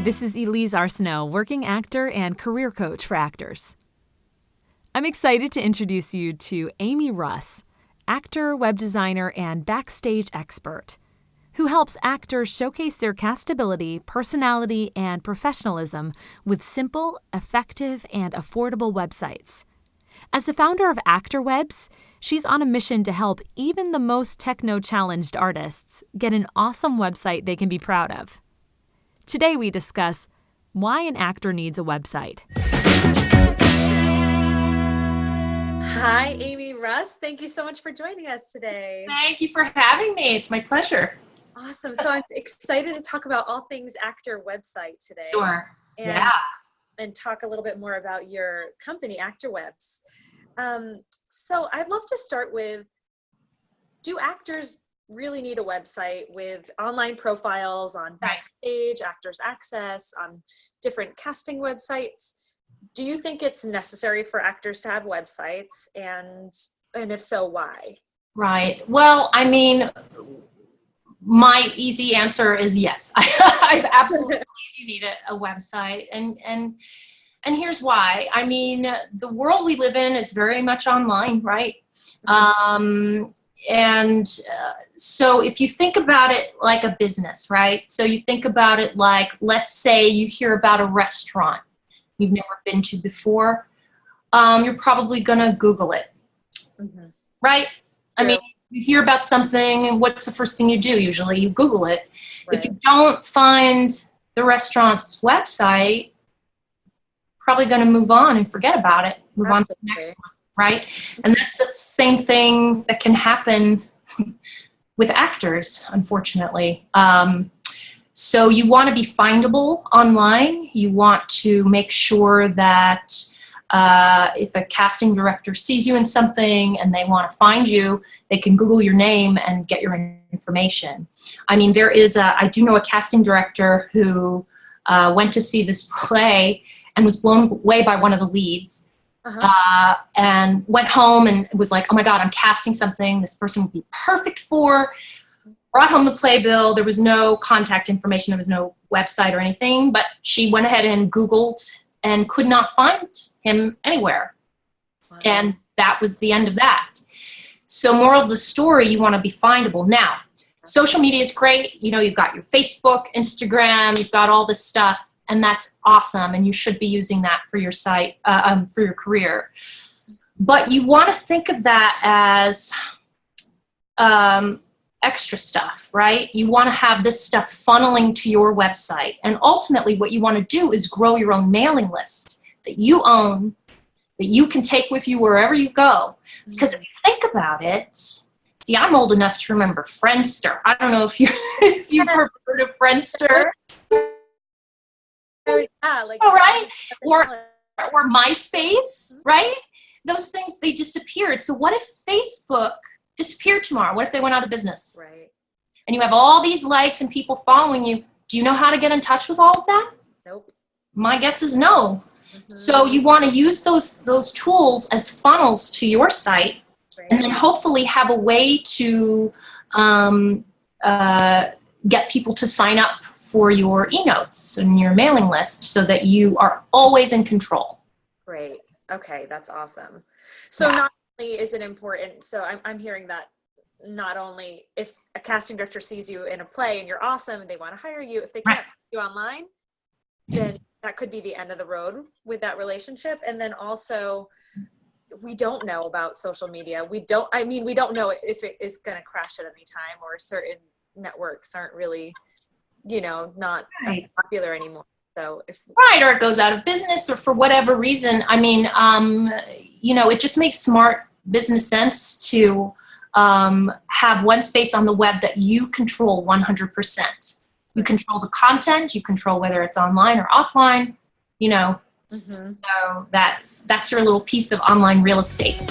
this is Elise Arsenault, working actor and career coach for actors. I'm excited to introduce you to Amy Russ, actor, web designer, and backstage expert, who helps actors showcase their castability, personality, and professionalism with simple, effective, and affordable websites. As the founder of Actor-Webs, she's on a mission to help even the most techno-challenged artists get an awesome website they can be proud of. Today we discuss why an actor needs a website. Hi, Amy Russ. Thank you so much for joining us today. Thank you for having me. It's my pleasure. Awesome. So I'm excited to talk about all things actor website today. Sure. And talk a little bit more about your company, Actor-Webs. So I'd love to start with, do actors really need a website with online profiles on Backstage, Actors Access, on different casting websites? Do you think it's necessary for actors to have websites? And if so, why? Right. Well, I mean, my easy answer is yes. I absolutely believe you need a website. And here's why. I mean, the world we live in is very much online, right? So if you think about it like a business, right? So you think about it like, let's say you hear about a restaurant you've never been to before. You're probably going to Google it, right? I mean, you hear about something, and what's the first thing you do? Usually you Google it. Right. If you don't find the restaurant's website, probably going to move on and forget about it. Move on to the next one, right? And that's the same thing that can happen with actors, unfortunately. So you want to be findable online. You want to make sure that if a casting director sees you in something and they want to find you, they can Google your name and get your information. I mean, I do know a casting director who went to see this play and was blown away by one of the leads, and went home and was like, oh my God, I'm casting something this person would be perfect for. Brought home the playbill. There was no contact information. There was no website or anything, but she went ahead and Googled and could not find him anywhere. Wow. And that was the end of that. So moral of the story, you want to be findable. Now, social media is great. You know, you've got your Facebook, Instagram, you've got all this stuff, and that's awesome. And you should be using that for your site, for your career. But you want to think of that as extra stuff, right? You want to have this stuff funneling to your website. And ultimately what you want to do is grow your own mailing list that you own, that you can take with you wherever you go. Because if you think about it, see, I'm old enough to remember Friendster. I don't know if you've heard of Friendster. Right? Or MySpace, right? Those things, they disappeared. So what if Facebook disappeared tomorrow? What if they went out of business? Right. And you have all these likes and people following you. Do you know how to get in touch with all of that? Nope. My guess is no. So you want to use those tools as funnels to your site, and then hopefully have a way to get people to sign up for your e-notes and your mailing list so that you are always in control. Great. Okay, that's awesome. So not only is it important, so I'm hearing that not only if a casting director sees you in a play and you're awesome and they want to hire you, if they can't find you online, then that could be the end of the road with that relationship. And then also, we don't know about social media. We don't know if it is going to crash at any time, or certain networks aren't really, not popular anymore. So or it goes out of business, or for whatever reason. I mean, it just makes smart business sense to have one space on the web that you control 100%. You control the content, you control whether it's online or offline, So that's your little piece of online real estate.